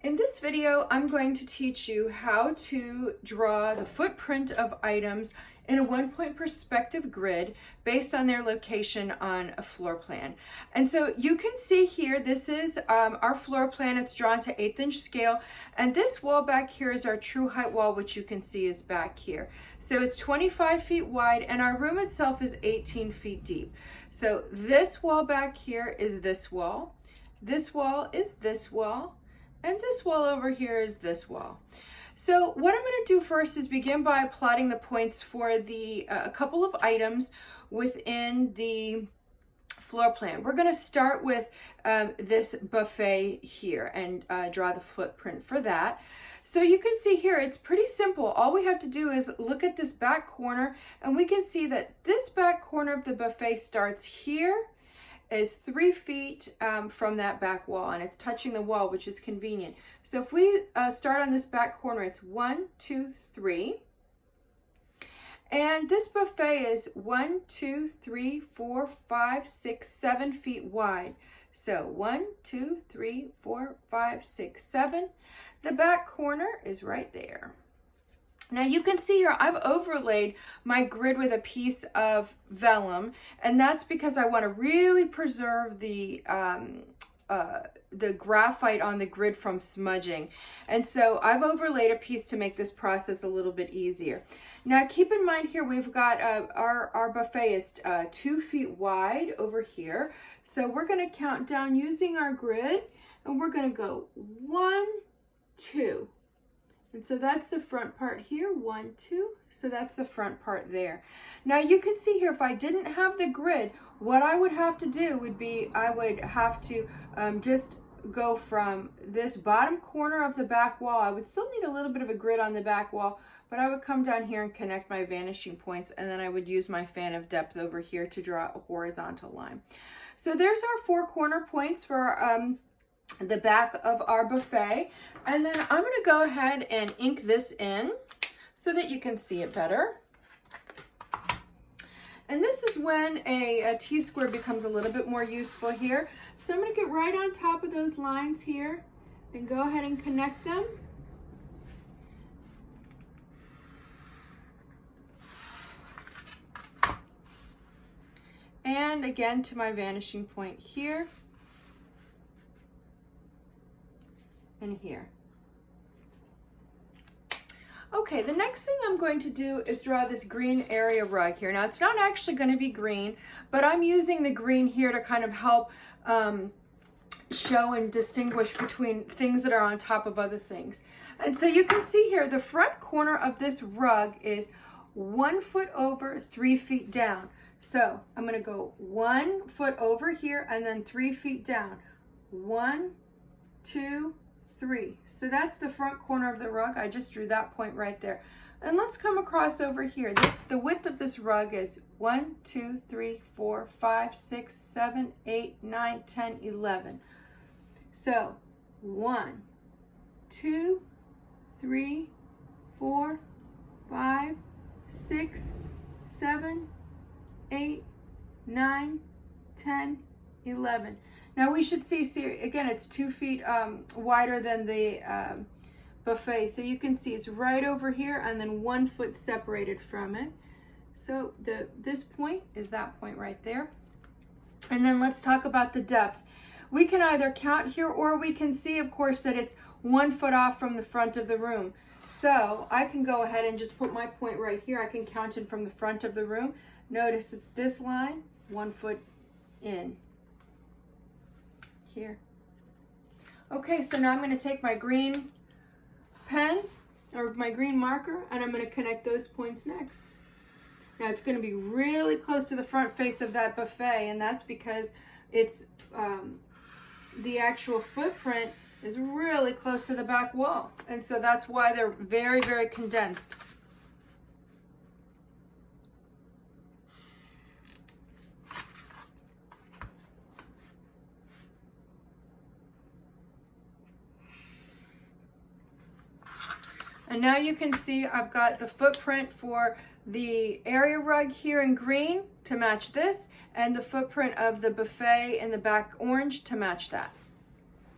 In this video, I'm going to teach you how to draw the footprint of items in a one-point perspective grid based on their location on a floor plan. And so you can see here, this is our floor plan. It's drawn to 1/8 inch scale. And this wall back here is our true height wall, which you can see is back here. So it's 25 feet wide and our room itself is 18 feet deep. So this wall back here is this wall. This wall is this wall. And this wall over here is this wall. So what I'm going to do first is begin by plotting the points for the a couple of items within the floor plan. We're going to start with this buffet here and draw the footprint for that. So you can see here, it's pretty simple. All we have to do is look at this back corner and we can see that this back corner of the buffet starts here, is 3 feet from that back wall, and it's touching the wall, which is convenient. So if we start on this back corner, it's 1, 2, 3. And this buffet is 1, 2, 3, 4, 5, 6, 7 feet wide. So 1, 2, 3, 4, 5, 6, 7. The back corner is right there. Now you can see here, I've overlaid my grid with a piece of vellum, and that's because I want to really preserve the graphite on the grid from smudging. And so I've overlaid a piece to make this process a little bit easier. Now keep in mind here, we've got our buffet is 2 feet wide over here. So we're going to count down using our grid, and we're going to go 1, 2. And so that's the front part here, 1, 2. So that's the front part there. Now you can see here, if I didn't have the grid, what I would have to do would be, I would have to just go from this bottom corner of the back wall. I would still need a little bit of a grid on the back wall, but I would come down here and connect my vanishing points, and then I would use my fan of depth over here to draw a horizontal line. So there's our 4 corner points for the back of our buffet. And then I'm going to go ahead and ink this in so that you can see it better. And this is when a T-square becomes a little bit more useful here. So I'm going to get right on top of those lines here and go ahead and connect them. And again to my vanishing point here. And here. Okay, the next thing I'm going to do is draw this green area rug here. Now it's not actually going to be green, but I'm using the green here to kind of help show and distinguish between things that are on top of other things. And so you can see here, the front corner of this rug is 1 foot over, 3 feet down. So I'm going to go 1 foot over here and then 3 feet down. 1, 2, 3. So that's the front corner of the rug. I just drew that point right there. And let's come across over here. The width of this rug is 1, 2, 3, 4, 5, 6, 7, 8, 9, 10, 11. So 1, 2, 3, 4, 5, 6, 7, 8, 9, 10, 11. Now we should see again, it's 2 feet wider than the buffet. So you can see it's right over here and then 1 foot separated from it. So this point is that point right there. And then let's talk about the depth. We can either count here or we can see, of course, that it's 1 foot off from the front of the room. So I can go ahead and just put my point right here. I can count in from the front of the room. Notice it's this line, 1 foot in. Here. Okay, so now I'm going to take my green pen or my green marker and I'm going to connect those points next. Now it's going to be really close to the front face of that buffet, and that's because it's the actual footprint is really close to the back wall, and so that's why they're very, very condensed. And now you can see I've got the footprint for the area rug here in green to match this, and the footprint of the buffet in the back orange to match that.